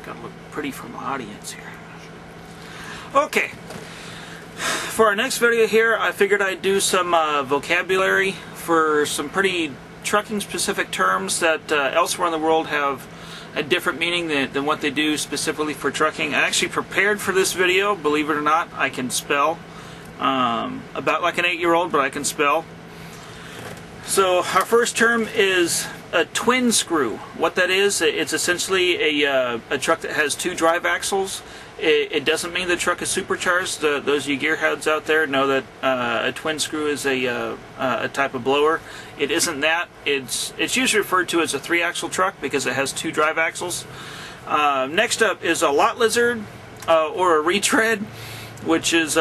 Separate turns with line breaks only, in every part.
gotta look pretty from the audience here. Okay, for our next video here, I figured I'd do some vocabulary for some pretty trucking specific terms that elsewhere in the world have a different meaning than what they do specifically for trucking. I actually prepared for this video, believe it or not. I can spell. About like an 8-year-old, but I can spell. So our first term is a twin screw. What that is, it's essentially a truck that has 2 drive axles. It doesn't mean the truck is supercharged. Those of you gearheads out there know that a twin screw is a type of blower. It isn't that. It's usually referred to as a 3-axle truck because it has 2 drive axles. Next up is a lot lizard or a retread, which is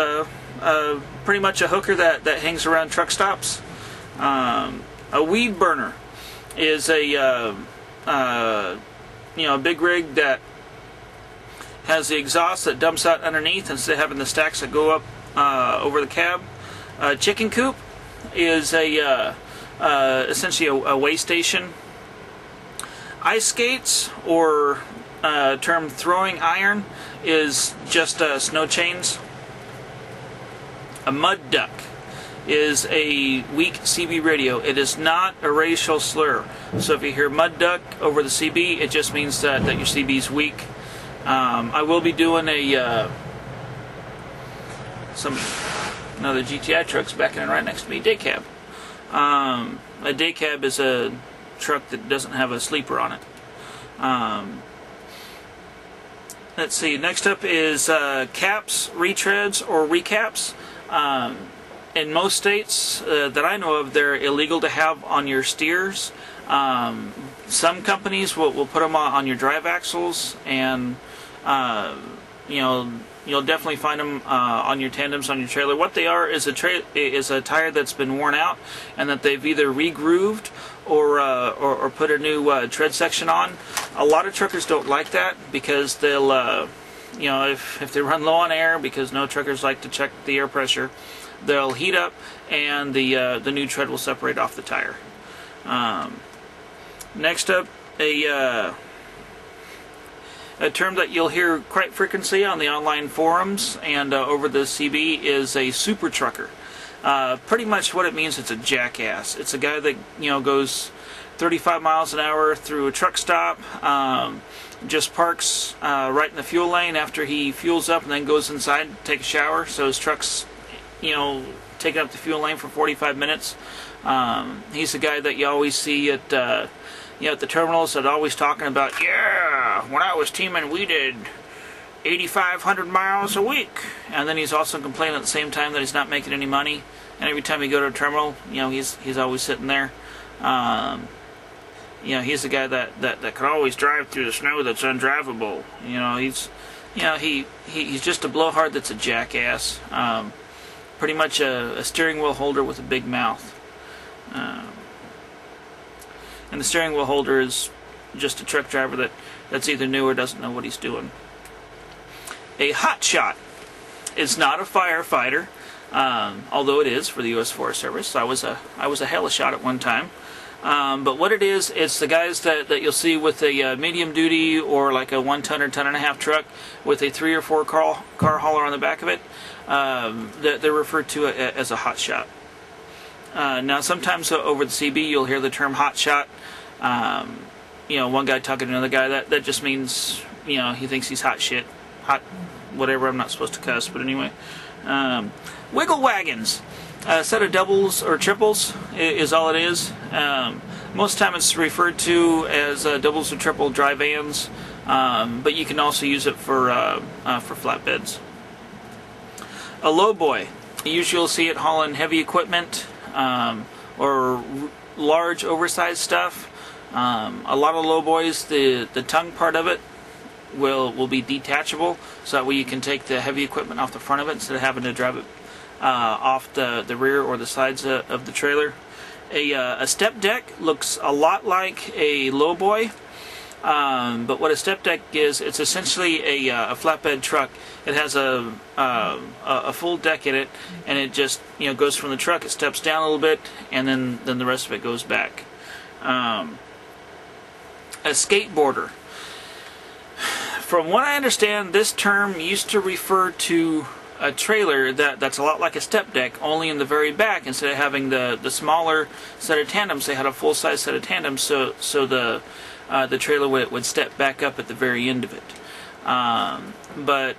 pretty much a hooker that hangs around truck stops. A weed burner is a big rig that has the exhaust that dumps out underneath instead of having the stacks that go up over the cab. Chicken coop is essentially a weigh station. Ice skates, or term throwing iron, is just snow chains. A mud duck is a weak CB radio. It is not a racial slur. So if you hear mud duck over the CB, it just means that your CB is weak. I will be doing another GTI truck's backing in right next to me. Day cab. A day cab is a truck that doesn't have a sleeper on it. Let's see. Next up is caps, retreads, or recaps. In most states that I know of, they're illegal to have on your steers. Some companies will put them on your drive axles, and you'll definitely find them on your tandems, on your trailer. What they are is a tire that's been worn out and that they've either re-grooved or put a new tread section on. A lot of truckers don't like that because they'll if they run low on air, because no truckers like to check the air pressure, they'll heat up and the new tread will separate off the tire. Next up, a term that you'll hear quite frequently on the online forums and over the CB is a super trucker. Pretty much what it means, it's a jackass. It's a guy that goes 35 miles an hour through a truck stop, just parks right in the fuel lane after he fuels up, and then goes inside to take a shower. So his truck's taking up the fuel lane for 45 minutes. He's the guy that you always see at the terminals that are always talking about, yeah, when I was teaming we did 8,500 miles a week. And then he's also complaining at the same time that he's not making any money. And every time you go to a terminal, he's always sitting there. He's the guy that can always drive through the snow that's undrivable. He's just a blowhard that's a jackass. Pretty much a steering wheel holder with a big mouth. And the steering wheel holder is just a truck driver that's either new or doesn't know what he's doing. A hot shot is not a firefighter, although it is for the U.S. Forest Service. I was a hella shot at one time. But what it is, it's the guys that you'll see with a medium duty or like a 1-ton or 1.5-ton truck with a 3 or 4 car hauler on the back of it. They're referred to as a hot shot. Now sometimes over the CB you'll hear the term hot shot. One guy talking to another guy, that just means he thinks he's hot shit, hot whatever. I'm not supposed to cuss, but anyway. Wiggle wagons. A set of doubles or triples is all it is. Most of the time it's referred to as doubles or triple dry vans, but you can also use it for flatbeds. A lowboy. Usually you'll see it hauling heavy equipment or large oversized stuff. A lot of lowboys, the tongue part of it will be detachable, so that way you can take the heavy equipment off the front of it instead of having to drive it off the rear or the sides of the trailer. A step deck looks a lot like a lowboy, but what a step deck is, it's essentially a flatbed truck. It has a full deck in it, and it just goes from the truck. It steps down a little bit, and then the rest of it goes back. A skateboarder. From what I understand, this term used to refer to a trailer that's a lot like a step deck, only in the very back. Instead of having the smaller set of tandems, they had a full-size set of tandems, so the trailer would step back up at the very end of it. But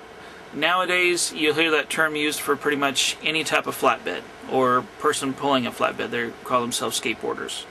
nowadays, you'll hear that term used for pretty much any type of flatbed or person pulling a flatbed. They call themselves skateboarders.